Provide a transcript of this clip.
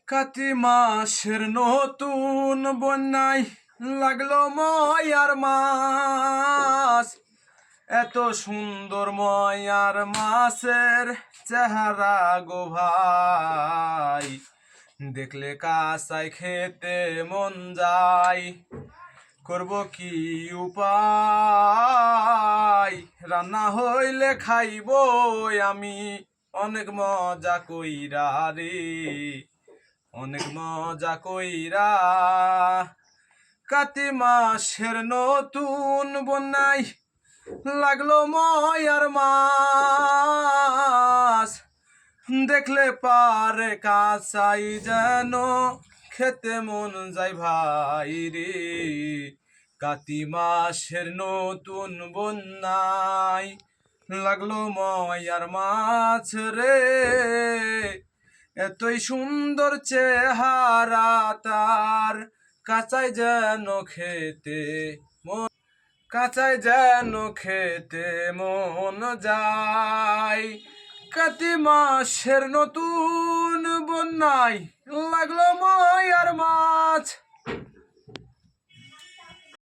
কাতি মাসের নতুন বন্যায় লাগলো ময়ার মাছ। এত সুন্দর ময়ার মাছের চেহারা গো ভাই, দেখলে কাঁচায় খেতে মন যায়। করব কি উপায়, রান্না হইলে খাইব আমি অনেক মজা কইরা রে, অনেক মজা কইরা। কাতি মাসের নতুন বন্যায় লাগলো ময়ার মাছ। দেখলে পারে কাঁচাই যেন খেতে মন যায় ভাই রে। কাতি মাসের নতুন বন্যায় লাগলো ময়ার মাছ রে। এতই সুন্দর চেহারা তার, কাঁচাই যেন খেতে মন, কাঁচাই যেন খেতে মন যায়। কাতি মাসের নতুন বন্যায় লাগলো ময়ার মাছ।